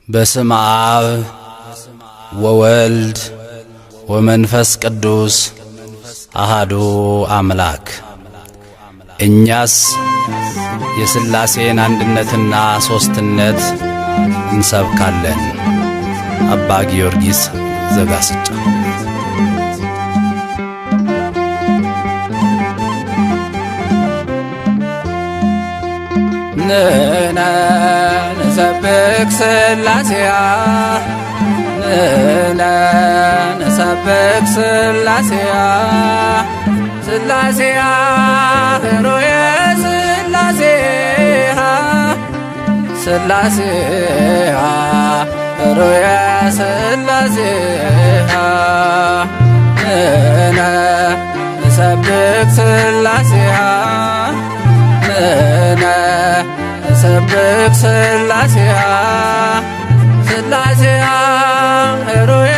በስመ አብ ወወልድ ወመንፈስ ቅዱስ አሃዱ አምላክ። እኛስ የሥላሴን አንድነትና ሦስትነት እንሰብካለን። አባ ጊዮርጊስ ዘጋስጫ። ንሰብክ ሥላሴያ ንሰብክ ሥላሴያ ሥላሴያ ኅሩየ ሥላሴያ ሥላሴያ ኅሩየ ሥላሴያ ንሰብክ ሥላሴያ ንሰብክ ሥላሴያ ሥላሴያ ኅሩየ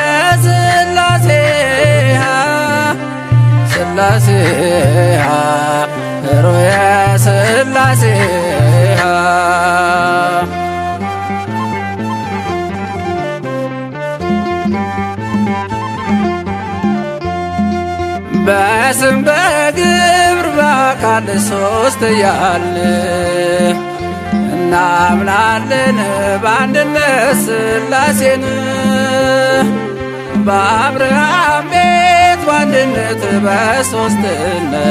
ሥላሴያ ሥላሴያ ኅሩየ ሥላሴያ በስም በግብር በአካል ሦስት እያልን እናምናለን በአንድነት ሥላሴን። በአብርሃም ቤት በአንድነት በሦስትነት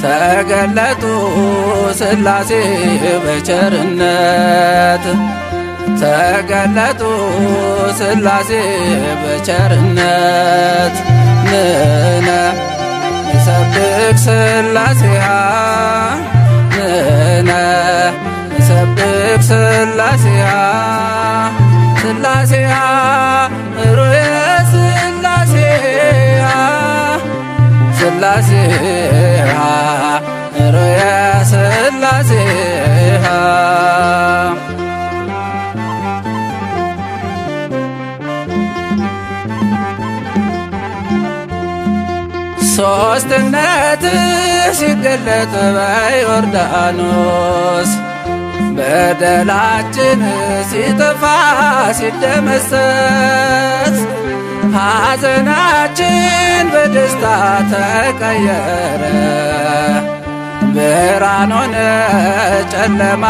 ተገለጡ ሥላሴ በቸርነት ተገለጡ ሥላሴ በቸርነት ንሰብክ ሥላሴያ ንሰብክ ሥላሴያ ሥላሴያ ኅሩየ ሥላሴያ ሥላሴያ ኅሩየ ሥላሴያ ሦስትነትህ ሲገለጥ በዮርዳኖስ በደላችን ሲጠፋ ሲደመሰስ ሐዘናችን በደስታ ተቀየረ። ብርሃን ሆነ ጨለማ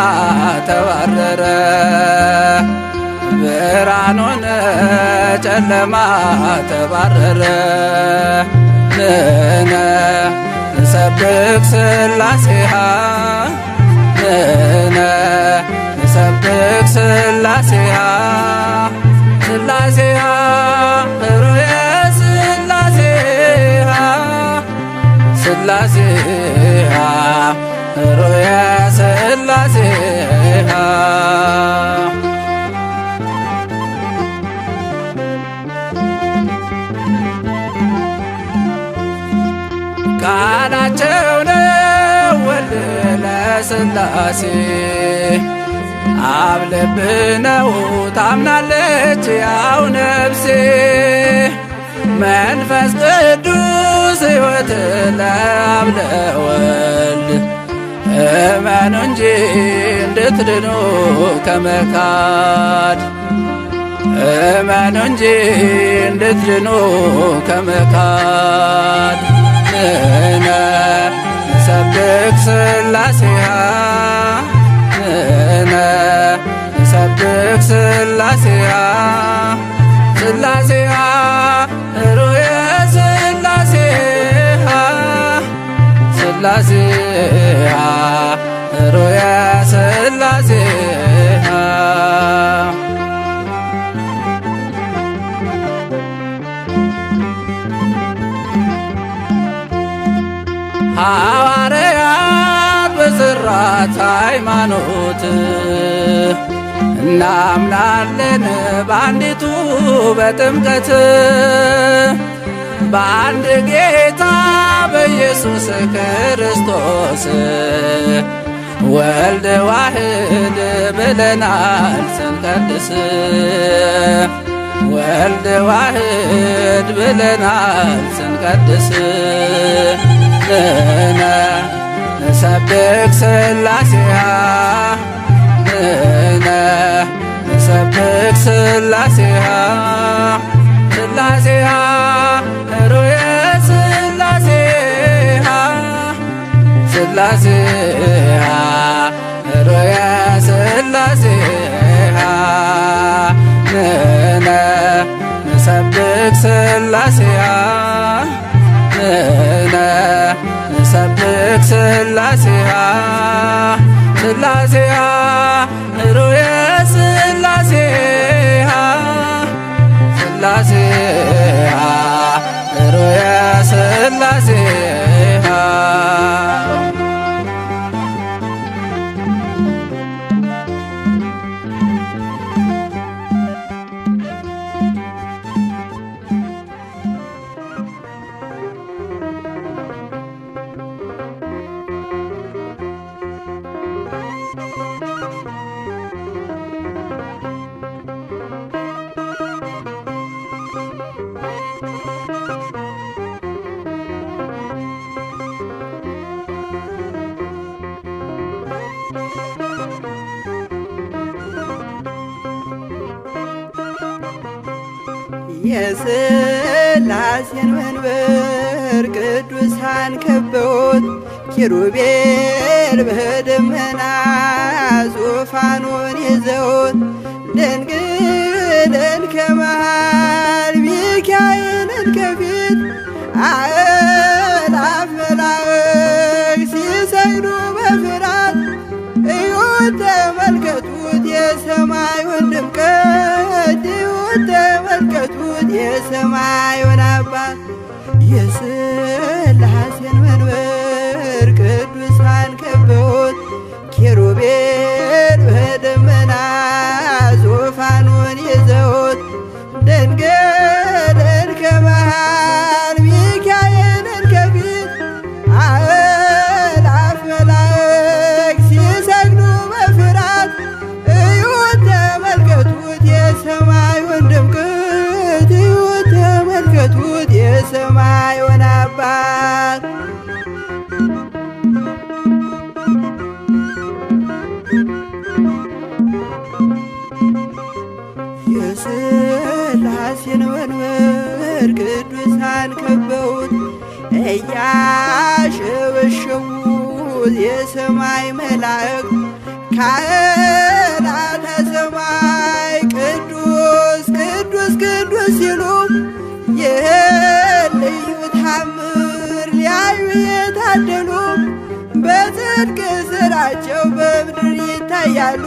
ተባረረ። ብርሃን ሆነ ጨለማ ተባረረ። ንሰብክ ሥላሴያ ንሰብክ ሥላሴያ ሥላሴያ ኅሩየ ሥላሴያ ሥላሴያ ኅሩየ ሥላሴያ ቃላቸው ነው ወልድ ለሥላሴ አብ ልብ ነው ታምናለች ያው ነፍሴ። መንፈስ ቅዱስ ሕይወት ለአብ ለወልድ እመኑ እንጂ እንድትድኑ ከመካድ እመኑ እንጂ እንድትድኑ ከመካድ ንሰብክ ሥላሴያ ንሰብክ ሥላሴያ ሥላሴያ ኅሩየ ሥላሴያ ሥላሴያ ኅሩየ ሥላሴያ ሐዋርያት በሠራት ሃይማኖት እናምናለን በአንዲቱ በጥምቀት በአንድ ጌታ በኢየሱስ ክርስቶስ ወልድ ዋሕድ ብለናል ስንቀድስ ወልድ ዋሕድ ብለናል ስንቀድስ ንሰብክ ሥላሴያ ስላሴሃ ስላሴሃ ሩየ ስላሴሃ ስላሴሃ ሩየ ስላሴሃ ንሕነ ንሰብክ ስላሴሃ ንሕነ ንሰብክ ስላሴሃ ስላሴሃ ሩየ ስላሴሃ ስላሴሃ ሩየ ስላሴሃ የሥላሴን መንበር ቅዱሳን ከበውት ኪሩቤል በደመና ዙፋኑን ይዘውት ድንግልን ከመሃል ሚካኤልን ከፊት አእላፍ መላእክት ሲሰግዱ በፍርሃት እዩት ተመልከቱት የሰማዩን ድምቀት እዩት ተመልከቱት የሰማዩን አባት የሥላሴን መንበር ቅዱሳን ከበውት ኪሩቤል በደመና ዙፋኑን ይዘውት ድንግልን ከመሃል ሚካኤልን ከፊት አእላፍ መላእክት ሲሰግዱ በፍርሃት እዩት ተመልከቱት የሰማዩን ድምቀት እዩት ተመልከቱት የሰማዩን አባት የሥላሴን መንበር ቅዱሳን ከበውት እያሸበሸቡት የሰማይ መላእክት ካህናተ ሰማይ ቅዱስ ቅዱስ ቅዱስ ሲሉ ይህን ልዩ ታምር ሊያዩ የታደሉ በጽድቅ ሥራቸው በምድር ይታያሉ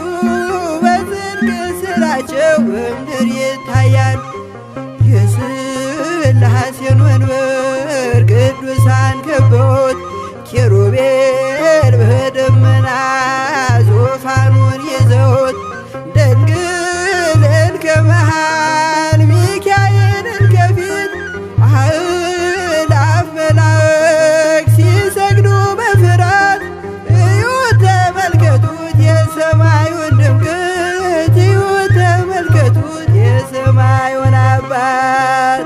በጽድቅ ሥራቸው በምድር ይታያሉ። የሥላሴን መንበር ቅዱሳን ከበውት ኪሩቤል በደመና ዙፋኑን ይዘውት ድንግልን ከመሃል ሚካኤልን ከፊት አእላፍ መላእክት ሲሰግዱ በፍርሃት እዩት ተመልከቱት የሰማዩን ድምቀት እዩት ተመልከቱት የሰማዩን አባት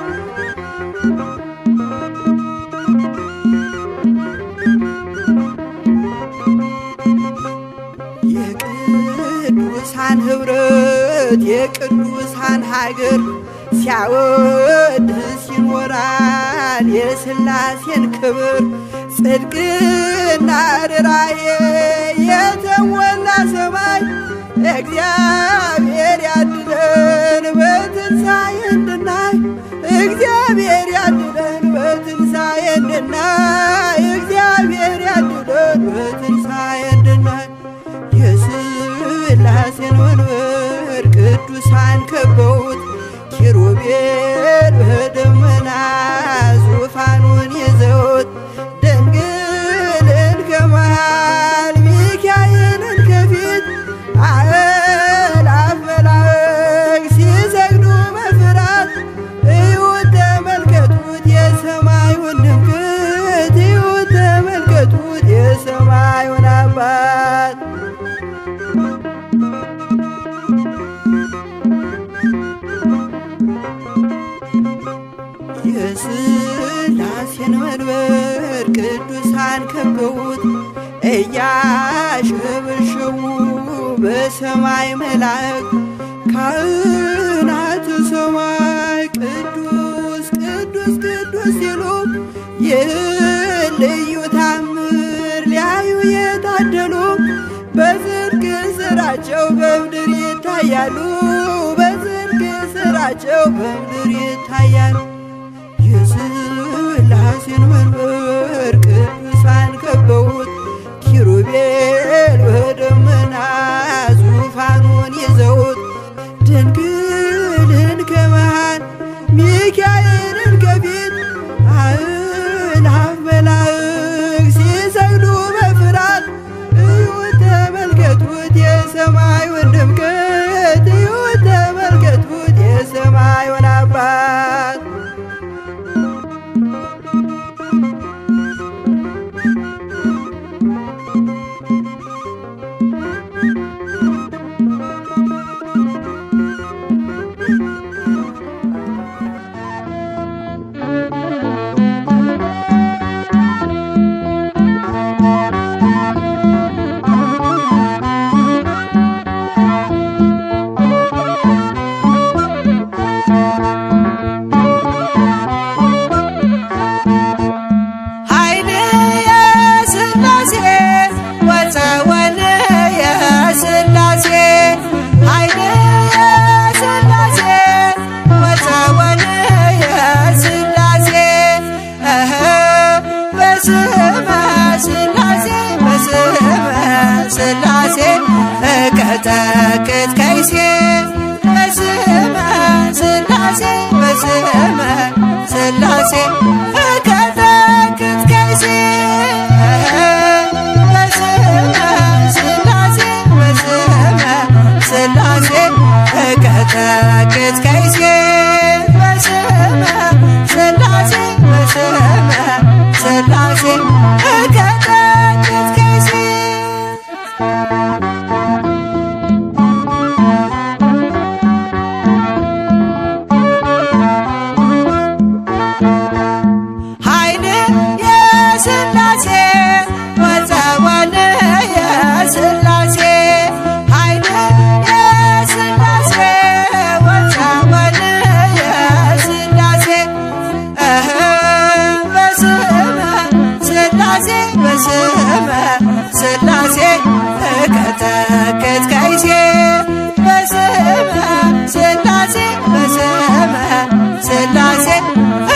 የቅዱሳን ኅብረት የቅዱሳን ሀገር ሲያወድስ ይኖራል የሥላሴን ክብር ጽድቅና ርራዬ የተሞላ ሰማይ እግዚአብሔር ያድነን በትንሣኤ እንድናይ እግዚአብሔር ያድነን በትንሣኤ እንድናይ እግዚአብሔር ያድነን በትንሣኤ እንድናይ የሥላሴን መንበር ቅዱሳን ከበውት ኪሩቤል በደመና ዙፋኑን ይዘውት ድንግልን ከመሃል ሚካኤልን ከፊት አእላፍ መላእክት ሲሰግዱ በፍርሃት እዩት ተመልከቱት የሰማዩን ድምቀት እዩት ተመልከቱት የሰማዩን አባት የሥላሴን መንበር ቅዱሳን ከበውት እያሸበሸቡ በሰማይ መላእክት ይህን ልዩ ታምር ሊያዩ የታደሉ በጽድቅ ስራቸው በምድር ይታያሉ። በጽድቅ ስራቸው በምድር ይታያሉ። የሥላሴን መንበር ቅዱሳን ከበውት ኪሩቤል በደመና ዙፋኑን ይዘውት ድንግልን ከመሃል ሚካኤልን ከፊት አእላፍ መላእክት ሲሰግዱ በፍርሃት እዩት ተመልከቱት የሰማዩን ድምቀት እዩት ተመልከቱት የሰማዩን አባት ስላሴ እቀጠቅጥ ከይሴ በስመ ስላሴ በስመ ስላሴ እቀጠቅጥ ከይሴ በስመ ስላሴ በስመ ስላሴ እቀጠቅጥ ከይሴ በስመ ስላሴ በስመ ስላሴ እቀጠቅጥ ከይሴ ኃይል የሥላሴ ወፀወን የሥላሴ ኃይል የሥላሴ ወፀወን የሥላሴ በስመ ስላሴ በስመ ስላሴ እቀጠቅጥ ከይሴ በስመ ስላሴ በስመ ስላሴ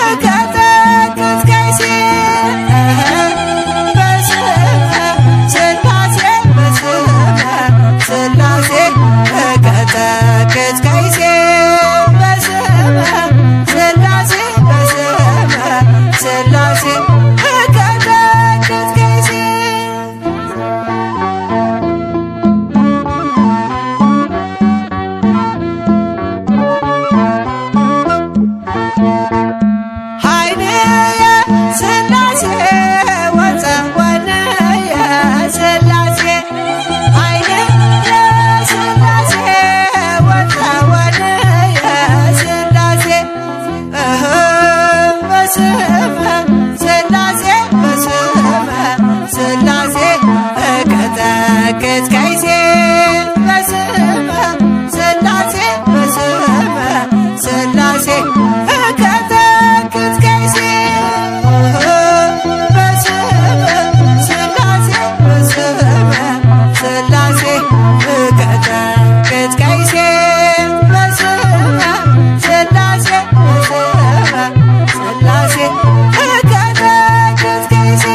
እቀጠቅጥ ከይሴ በስመ ስላሴ በስመ ስላሴ እቀጠቅጥ ከይሴ በስመ ስላሴ በስመ ስላሴ እቀጠቅጥ ከይሴ ኃይል የሥላሴ ወፀወን የሥላሴ ኃይል የሥላሴ ወፀወን የሥላሴ በስመ ስላሴ በስመ ስላሴ እቀጠቅጥ ከይሴ በስመ ስላሴ በስመ ስላሴ እቀጠቅጥ ከይሴ በስመ ስላሴ በስመ ስላሴ እቀጠቅጥ ከይሴ በስመ ስላሴ በስመ ስላሴ እቀጠቅጥ ከይሴ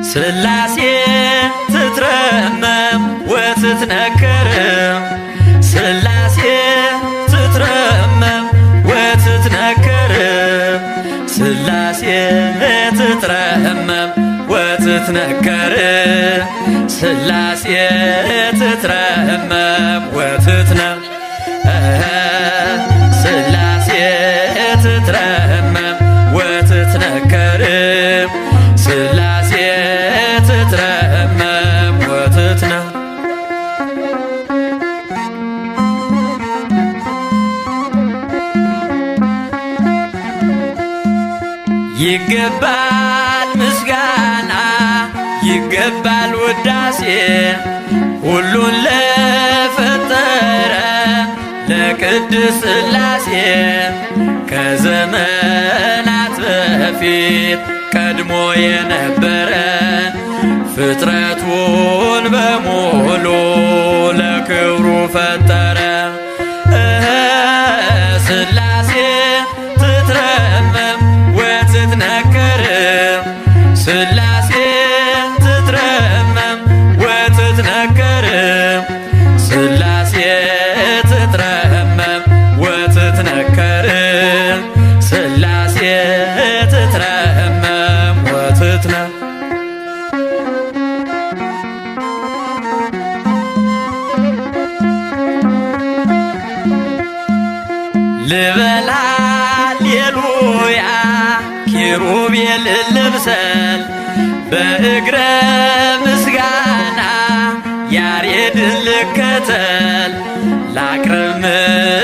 ስላሴ ትትረመም ወትትነከር ስላሴ ትትረመም ወትትነከር ስላሴ ትትረመም ወትትነከር ስላሴ ትትረመም ወትትነ ሥላሴ ትትረመም ወትትነከር ሥላሴ ትትረመም ወትትነ ይገባል ምስጋና ይገባል ውዳሴ ሁሉን ለፈጠረ ለቅድስት ሥላሴ ከዘመናት በፊት ቀድሞ የነበረ ፍጥረቱን በሙሉ ለክብሩ ፈጠረ። ሥላሴ ትትረመም ወትትነከር ሥላሴ ትትረመም ወትትነከር ሥላሴ ትትረመም ወትትነከር ሥላሴ ትትረመም ወትትነ ልበላ ሌሉያ ኪሩቤል ልምሰል በእግረ ምስጋና ያሬድን ልከተል ላቅርብ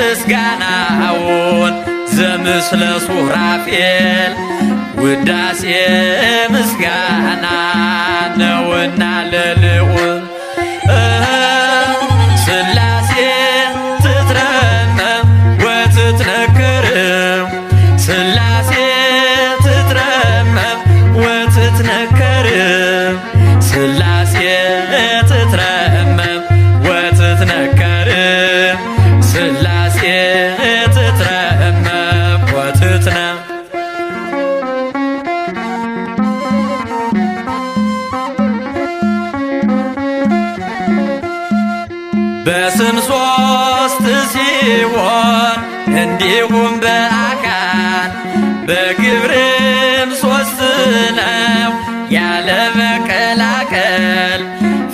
ምስጋናውን ዘምስለ ሱራፌል ውዳሴ ምስጋና ነውና ለልዑል ሥላሴ ትትረመም ወትትነከር ሥላሴ ትትረመም ወትትነከር ሥላሴ ትትረመም ወትትነከር ሥላሴ ትትረመም ወትትነ በስም ሦስት ሲሆን እንዲሁም በአካል በግብርም ሦስት ነው ያለ መቀላቀል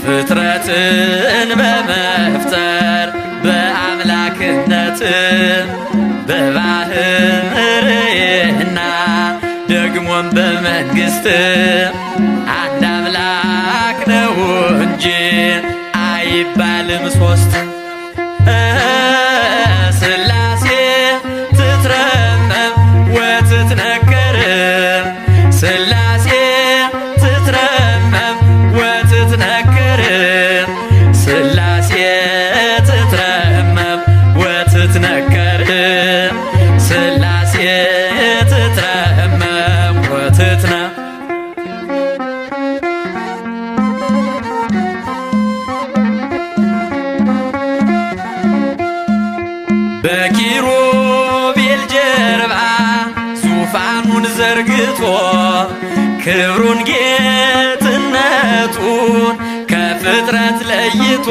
ፍጥረትን በመፍጠር በአምላክነት በባህርይና ደግሞም በመንግሥት አንድ አምላክ ነው እንጂ አይባልም ሦስት። ሥላሴ ትትረመም ወትትነከር ሥላሴ ትትረመም ወትትነከር ሥላሴ ትትረመም ወትትነከር ሥላሴ ትትረመም ወትትነ በኪሩቤል ጀርባ ዙፋኑን ዘርግቶ ክብሩን ጌትነቱን ከፍጥረት ለይቶ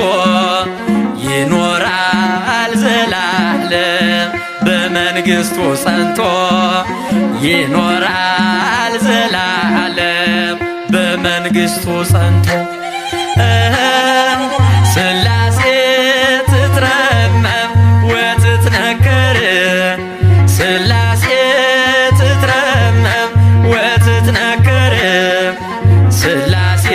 ይኖራል ዘላለም በመንግሥቱ ጸንቶ ይኖራል ዘላለም በመንግሥቱ ጸንቶ ሥላሴ ትትረመም ወትትነከር ሥላሴ ትትረመም ወትትነከር ሥላሴ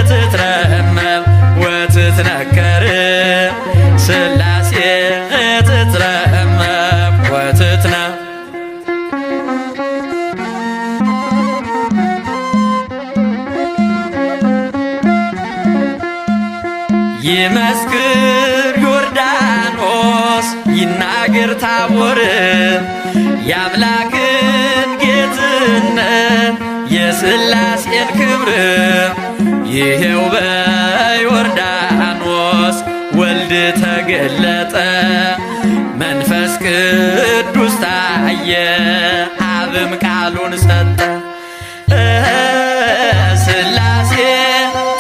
ትትረመም ወትትነከር ሥላሴ ትትረመም ወትትነ ይመስክር ዮርዳኖስ ይናገር ታቦር የአምላክን ጌትነት የሥላሴን ክብር ይሄው በዮርዳኖስ ወልድ ተገለጠ መንፈስ ቅዱስ ታየ አብም ቃሉን ሰጠ ሥላሴ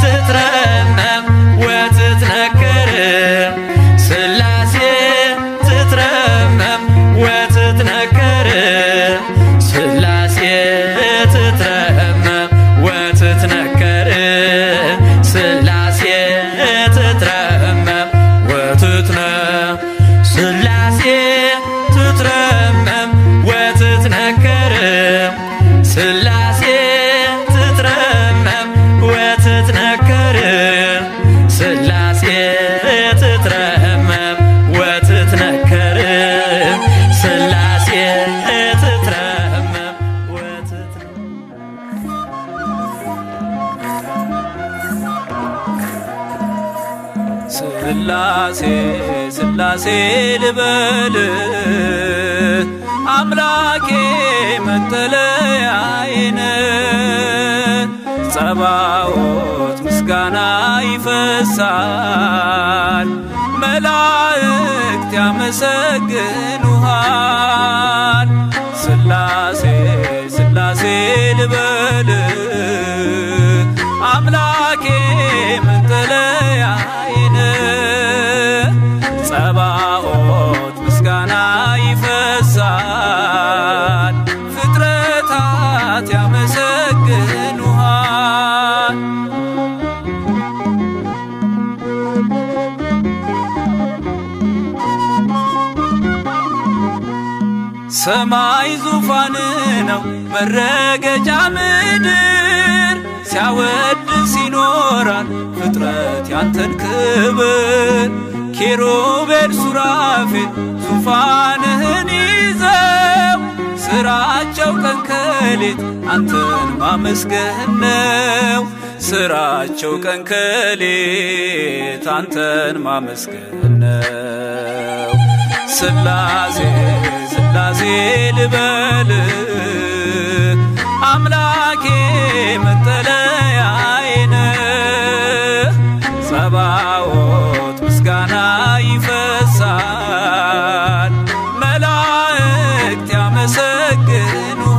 ትትረመም ወትትነከር ሥላሴ ትትረመም ወትትነከር ሥላሴ ትትረመም ወትትነከር ሥላሴ ትትረመም ወትትነ ስላሴ ስላሴ ልበል አምላኬ መጠለያዬን ጸባዖት ምስጋና ይፈሳል መላእክት ያመሰግኑሃል ስላሴ ስላሴ ልበል አምላኬ መጠለያዬን ጸባዖት ምስጋና ይፈሳል ፍጥረታት ያመሰግኑሃል ሰማይ ዙፋን ነው መረገጫ ምድር ሲያወድስ ይኖራል ፍጥረት ያንተን ክብር ኪሩቤል ሱራፌል ዙፋንህን ይዘው ስራቸው ቀን ከሌት አንተን ማመስገን ነው ስራቸው ቀን ከሌት አንተን ማመስገን ነው ስላሴ ስላሴ ልበል አምላኬ መጠለያዬን ጸባዖት ምስጋና ይፈሳል መላእክት ያመሰግኑሃል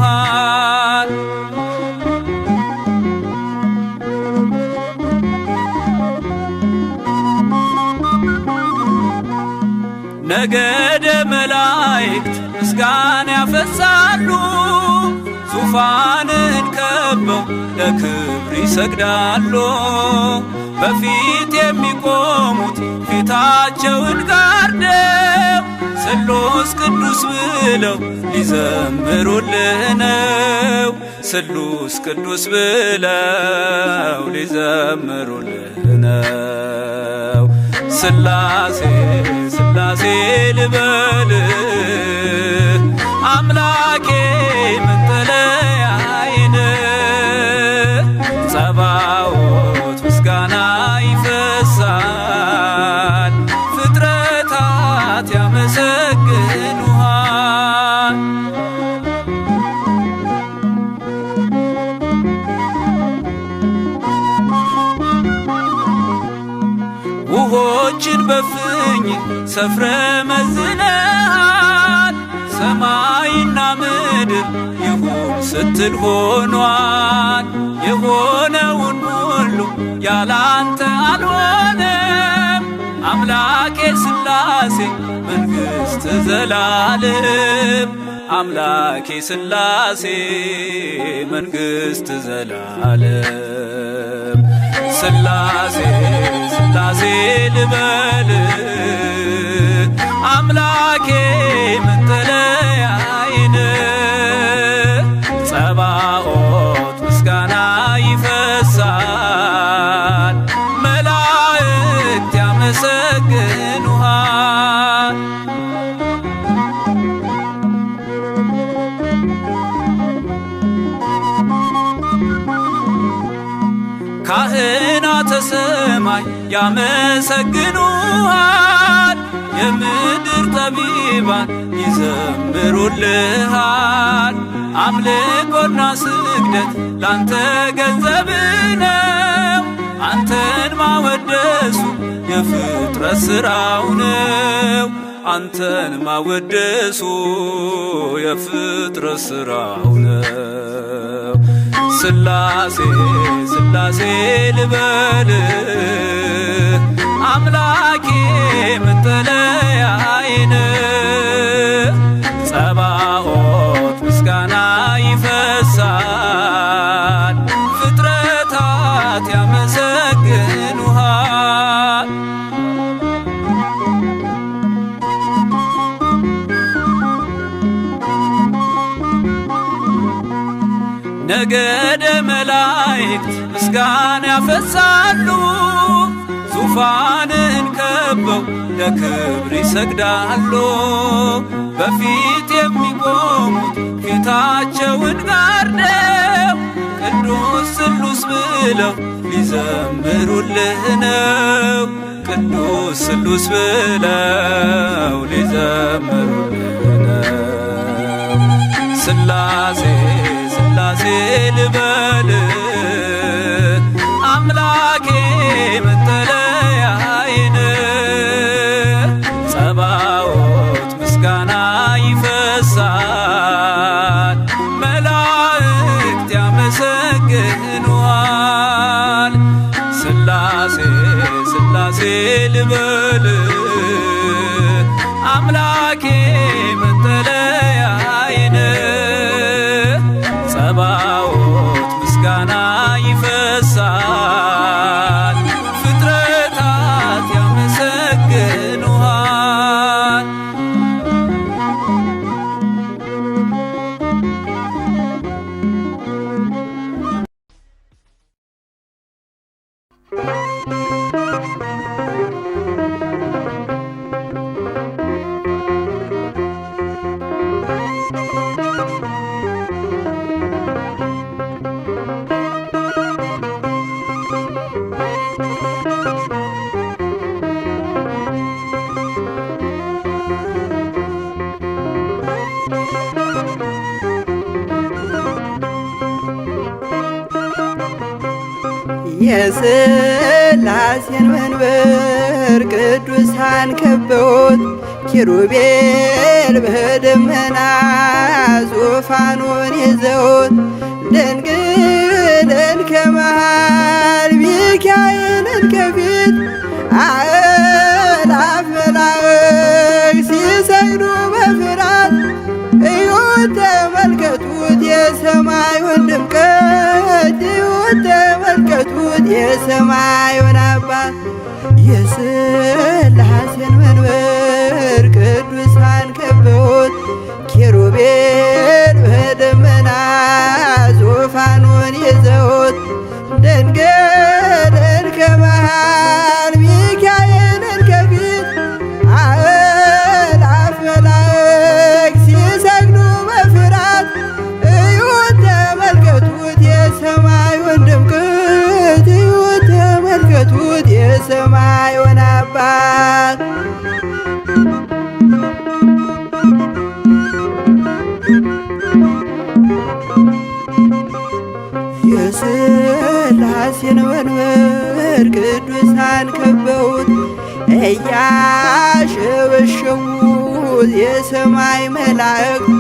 ነገደ መላእክት ምስጋና ያፈሳሉ ዙፋንን ከበው ለክብር ይሰግዳሉ በፊት የሚቆሙት ፊታቸውን ጋርደው ስሉስ ቅዱስ ብለው ሊዘምሩልህ ነው ስሉስ ቅዱስ ብለው ሊዘምሩልህ ነው ስላሴ ስላሴ ልበል አምላኬ መጠለያዬን ጸባዖት ምስጋና ይፈሳል ፍጥረታት ያመሰግኑሃል ውሆችን በፍኝ ሰፍረ መዝነሃል ሰማይና ምድር ይሁን ስትል ሆኗል የሆነውን ሁሉ ያላንተ አልሆነም አምላኬ ስላሴ መንግሥት ዘላለም አምላኬ ስላሴ መንግሥት ዘላለም ስላሴ ስላሴ ልበል አምላኬ መጠለያዬን ጸባዖት ምስጋና ይፈሳል መላእክት ያመሰግኑሃል ካህናተ ሰማይ ያመሰግኑሃል የምድር ጠቢባን ይዘምሩልሃል አምልኮና ስግደት ላንተ ገንዘብ ነው አንተን ማወደሱ የፍጥረት ሥራው ነው አንተን ማወደሱ የፍጥረት ሥራው ነው ስላሴ ስላሴ ልበል አምላኬ መጠለያዬን ጸባዖት ምስጋና ይፈሳል ፍጥረታት ያመሰግኑሃል ነገደ መላእክት ምስጋና ያፈሳሉ ዙፋንን ከበው ለክብር ይሰግዳሉ በፊት የሚቆሙት ፊታቸውን ጋርደው ቅዱስ ስሉስ ብለው ሊዘምሩልህ ነው። ቅዱስ ስሉስ ብለው ሊዘምሩልህ ነው። ስላሴ ስላሴ ልበል አምላኬ መጠለያዬን ጸባዖት ምስጋና ይፈሳል መላእክት ያመሰግኑሃል። ስላሴ ስላሴ ልበል አምላኬ መጠለያዬን ጸባዖት ምስጋና ይፈሳል ፍጥረታት ያመሰግኑሃል። የሥላሴን መንበር ቅዱሳን ከበውት ኪሩቤል በደመና ዙፋኑን ይዘውት ድንግልን ከመሃል ሚካኤልን ከፊት አእላፍ መላእክት ሲሰግዱ በፍርሃት እዩት ተመልከቱት የሰማዩን ድምቀት እዩት ተመልከቱት የሰማዩን አባት የሥላሴን መንበር ቅዱሳን ከበውት ኪሩቤል በደመና ዙፋኑን ይዘውት ድንግልን ከመሃል ሚካኤልን ከፊት አእላፍ መላእክት ሲሰግዱ በፍርሃት እዩት ተመልከቱት የሰማዩን ድምቀት እዩት ተመልከቱት የሰማዩን አባት የሥላሴን መንበር ቅዱሳን ከበውት እያሸበሸቡት የሰማይ መላእክት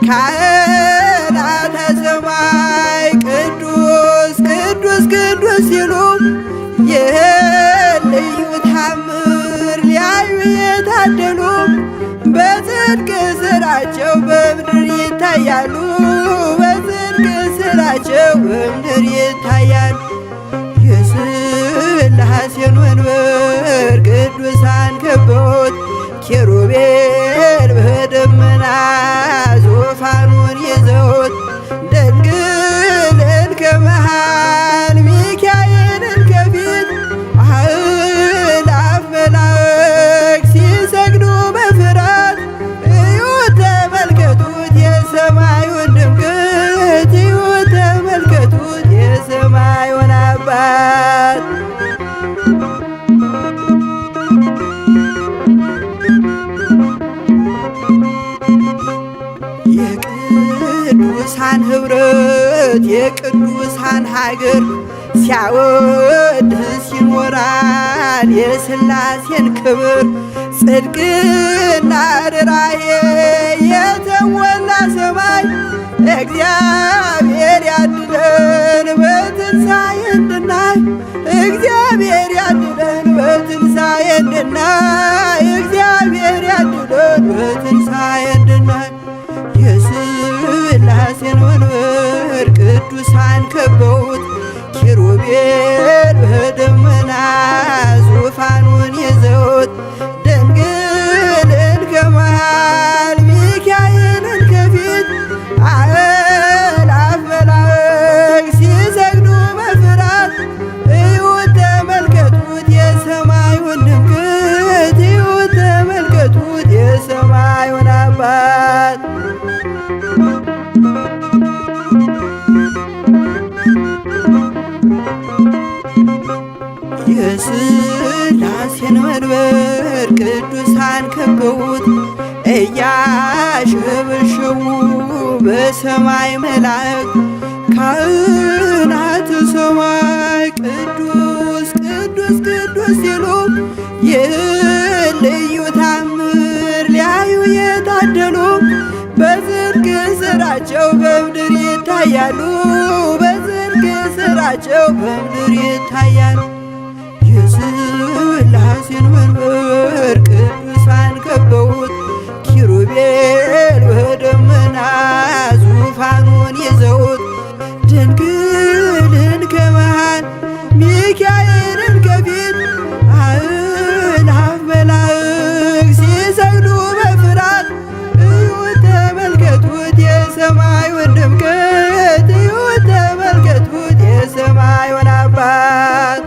ካህናተ ሰማይ ቅዱስ ቅዱስ ቅዱስ ሲሉ ይህን ልዩ ታምር ሊያዩ የታደሉ በጽድቅ ሥራቸው በምድር ይታያሉ በጽድቅ ሥራቸው በምድር ይታያሉ። የሥላሴን መንበር ቅዱሳን ከበውት ኪሩቤል በደመና ዙፋኑን ይዘውት ድንግልን ከመሃል ሚካኤልን ከፊት አእላፍ መላእክት ሲሰግዱ በፍርሃት እዩት ተመልከቱት የሰማዩን ድምቀት እዩት ተመልከቱት የሰማዩን አባት የቅዱሳን ኅብረት የቅዱሳን ሀገር ሲያወድስ ይኖራል የሥላሴን ክብር ጽድቅና ርኅራኄ የተሞላ ሰማይ እግዚአብሔር ያድለን በትንሣኤ እንድናይ እግዚአብሔር ያድለን በትንሣኤ እንድናይ እግዚአብሔር ያድለን በትንሣኤ እንድናይ የሥላሴን መንበር ቅዱሳን ከበውት ኪሩቤል በደመና ዙፋኑን ይዘውት ድንግልን ከመሃል ሚካኤልን ከፊት አእላፍ መላእክት ሲሰግዱ በፍርሃት እዩት ተመልከቱት የሰማዩን ድምቀት የሥላሴን መንበር ቅዱሳን ከበውት እያሸበሸቡ በሰማይ መላእክት ካህናተ ሰማይ ቅዱስ ቅዱስ ቅዱስ ሲሉ ይህን ልዩ ታምር ሊያዩ የታደሉ በዝርግ ስራቸው በምድር ይታያሉ። በዝርግ ስራቸው በምድር ይታያሉ። የሥላሴን መንበር ቅዱሳን ከበውት ኪሩቤል በደመና ዙፋኑን ይዘውት ድንግልን ከመሃል ሚካኤልን ከፊት አእላፍ መላእክት ሲሰግዱ በፍርሃት እዩት ተመልከቱት የሰማዩን ድምቀት እዩት ተመልከቱት የሰማዩን አባት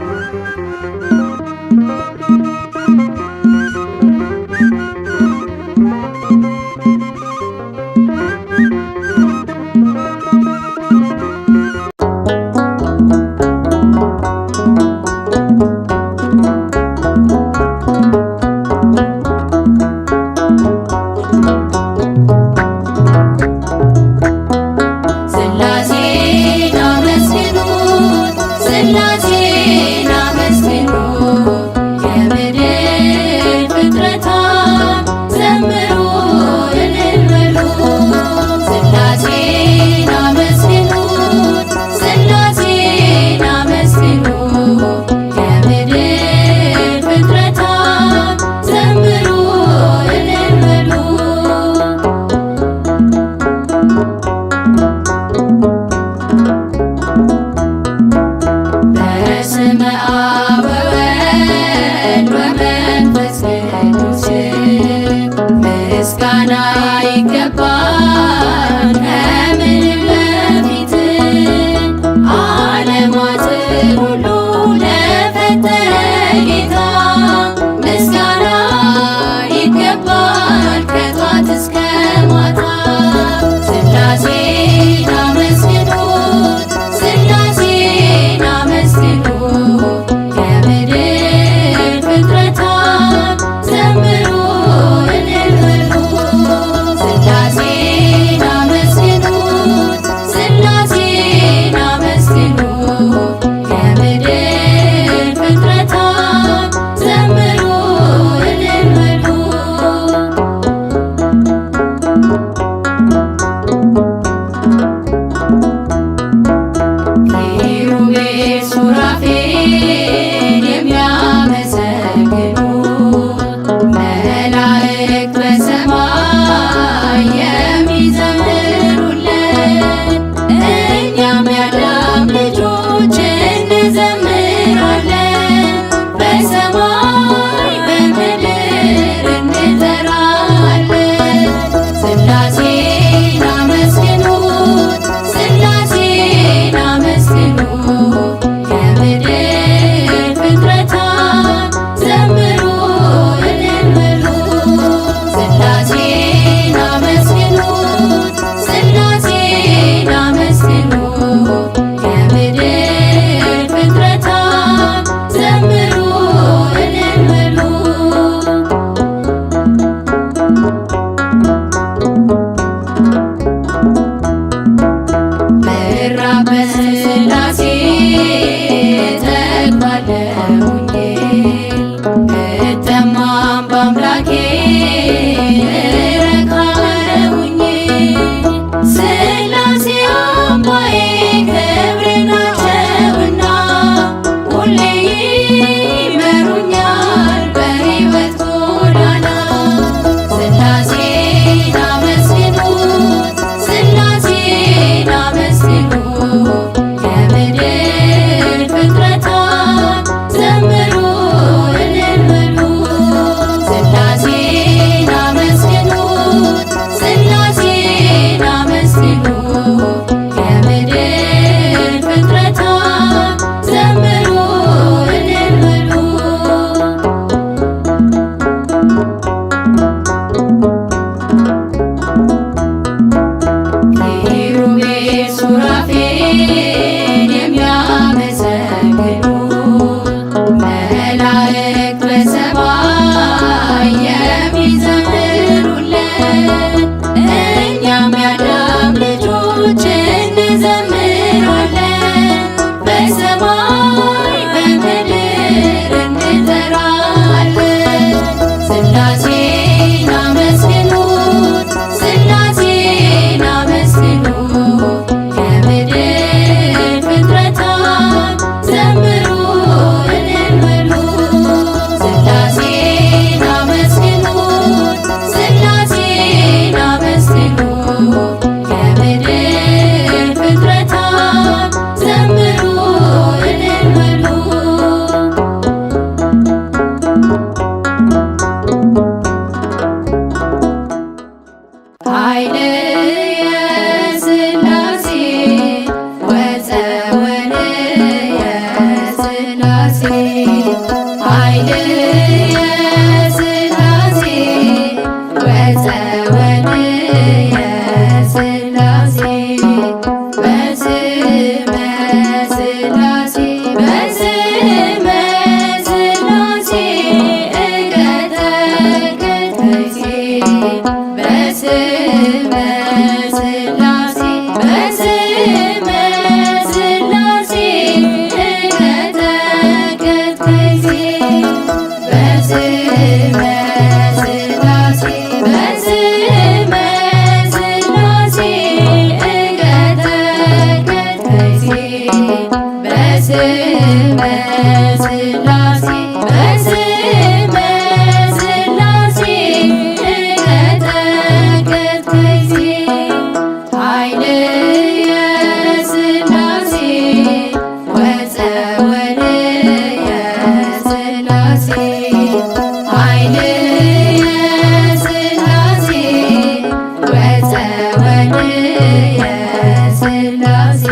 ምስጋና ይገባል ከምንም በፊት ዓለማትን ሁሉ ለፈጠረ ጌታ ምስጋና ይገባል ከጧት እስከ ማታ። ሥላሴን አመስግኑት ሥላሴን አመስግኑ የምድር ፍጥረታት ዘምሩ እልል በሉ። ሥላሴን አመስግኑት ሥላሴን አመስግኑ የምድር ፍጥረታት ዘምሩ እልል በሉ። ኪሩቤል ሱራፌል የሚያመሰግኑ መላእክት በሰማይ የሚዘምሩለት እኛም የአዳም ልጆች እንዘምራለን። በሰማይ በምድር እንጠራለን። ሥላሴን አመስግኑት ሥላሴን አመስግኑ የምድር ፍጥረታት ዘምሩ እልል በሉ። ሥላሴን አመስግኑት ሥላሴን አመስግኑ የምድር ፍጥረታት ኃይልየ ሥላሴ ወፀወልየ ሥላሴ በስመ ሥላሴ በስመ ሥላሴ እቀጠቅጥ ከይሴ በስመ ሥላሴ በስመ ሥላሴ እቀጠቅጥ ከይሴ በስመ ሥላሴ በስመ ሥላሴ እቀጠቅጥ ከይሴ በስመ ሥላሴ በስመ ሥላሴ እቀጠቅጥ ከይሴ ኃይልየ ሥላሴ ወፀወልየ ሥላሴ ኃይልየ ሥላሴ ወፀወልየ ሥላሴ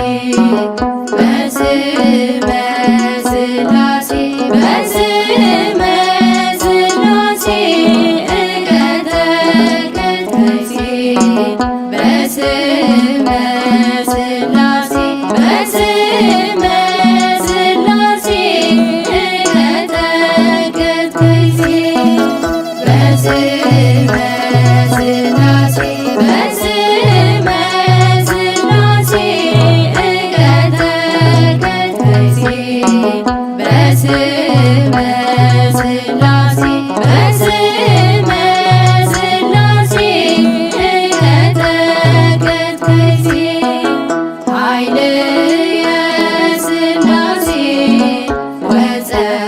በስመ ሥላሴ በስመ ሥላሴ እቀጠቅጥ ከይሴ በስመ ሥላሴ በስመ ሥላሴ እቀጠቅጥ ከይሴ በስመ ሥላሴ በስመ ሥላሴ እቀጠቅጥ ከይሴ በስመ ሥላሴ በስመ ሥላሴ እቀጠቅጥ ከይሴ ኃይልየ ሥላሴ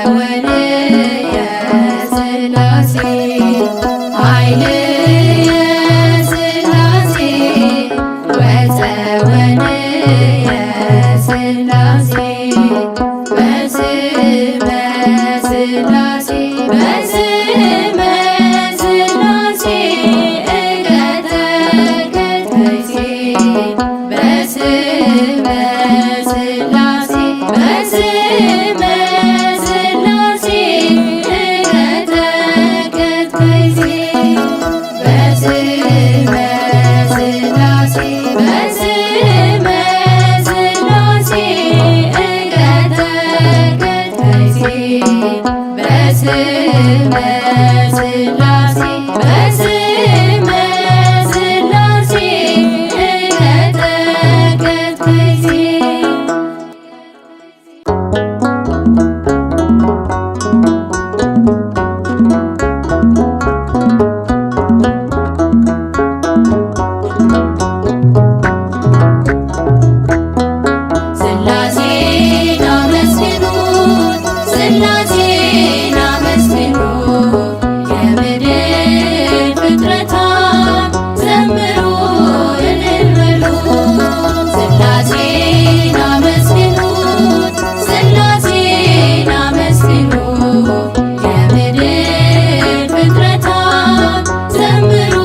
ወፀወልየ ሥላሴ ኃይልየ ሥላሴ ወፀወልየ ሥላሴ በስመ ሥላሴ በስመ ሥላሴ እቀጠቅጥ ከይሴ በስመ ሥላሴ በስመ ሥላሴ እቀጠቅጥ ከይሴ በስመ ሥላሴ በስመ ሥላሴ እቀጠቅጥ ከይሴ በስመ ሥላሴ በስመ ሥላሴ እቀጠቅጥ ከይሴ ሥላሴን አመስግኑት ሥላሴን አመስግኑት የምድር ፍጥረታት ዘምሩ እልል በሉ ሥላሴን አመስግኑት ሥላሴን አመስግኑት የምድር ፍጥረታት ዘምሩ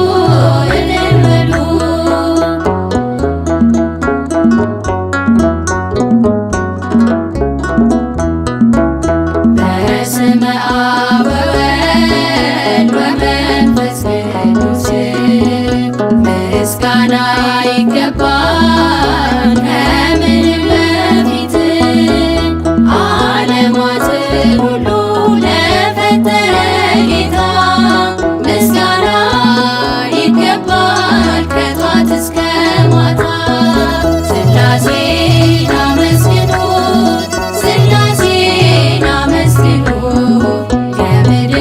እልል በሉ በስመ አብ ወወልድ ወመንፈስ ቅዱስ ምስጋና ይገባል ከምንም በፊት ዓለማትን ሁሉ ለፈጠረ ጌታ ምስጋና ይገባል ከጧት እስከ ማታ ሥላሴን አመስግኑት ሥላሴን አመስግኑት የምድር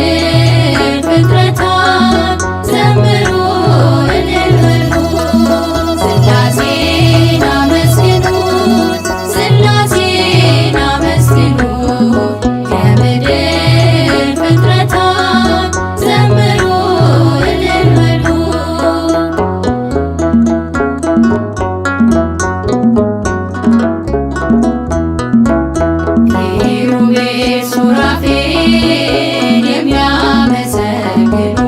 ፍጥረታት ዘምሩ እልል በሉ ሥላሴን አመስግኑት ሥላሴን አመስግኑት የምድር ፍጥረታት ዘምሩ እልል በሉ ኪሩቤል ሱራፌል የሚያመሰግኑ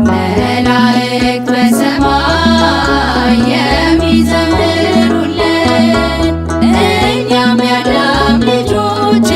መላእክት በሰማይ የሚዘምሩለት እኛም የአዳም ልጆች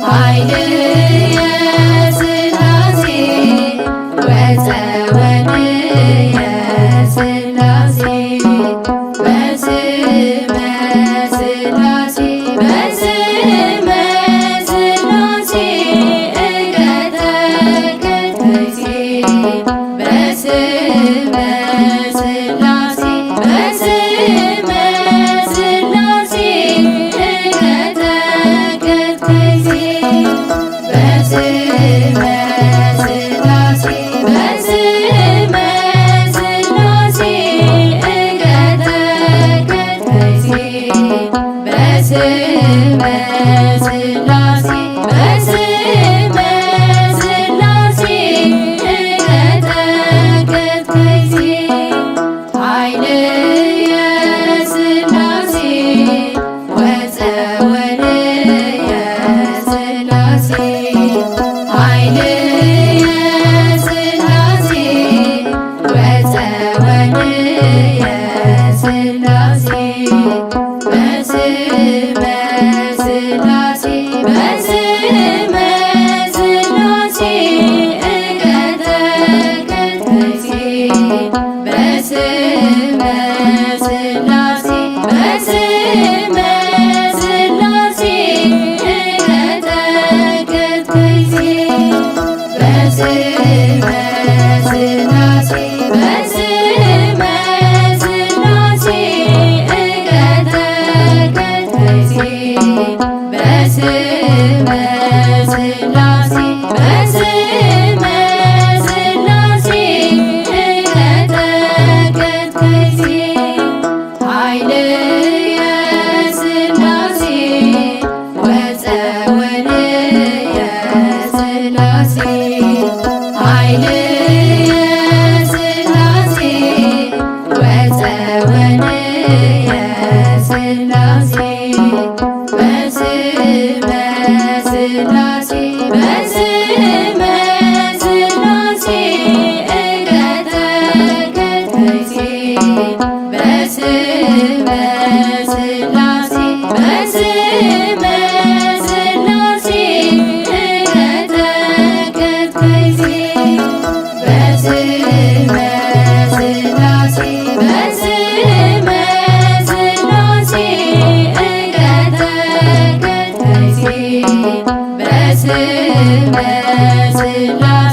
ኃይልየ ሥላሴ ወፀወንየ ሥላሴ በስመ ሥላሴ በስመ ሥላሴ እቀጠቅጥ ከይሴ በስመ ሥላሴ በስመ ሥላሴ እቀጠቅጥ ከይሴ በስመ ሥላሴ በስመ ሥላሴ እቀጠቅጥ ከይሴ በስመ ሥላሴ በስመ ሥላሴ እቀጠቅጥ ከይሴ ኃይልየ ሥላሴ ወፀወንየ ሥላሴ ኃይልየ ሥላሴ ወፀወንየ ሥላሴ በስመ ሥላሴ በስመ ሥላሴ እቀጠቅጥ ከይሴ በስመ ሥላሴ በስመ ሥላሴ እቀጠቅጥ ከይሴ በስመ ሥላሴ በስመ ሥላሴ እቀጠቅጥ ከይሴ በስመ ሥላሴ በስመ ሥላሴ እቀጠቅጥ ከይሴ ኃይልየ ሥላሴ ወፀወንየ ሥላሴ ኃይልየ ሥላሴ ወፀወንየ ሥላሴ በስመ ሥላሴ በስመ ሥላሴ እቀጠቅጥ ከይሴ በስመ ሥላሴ በስመ ሥላሴ እቀጠቅጥ ከይሴ በስመ ሥላሴ በስመ ሥላሴ እቀጠቅጥ ከይሴ በስመ ሥላሴ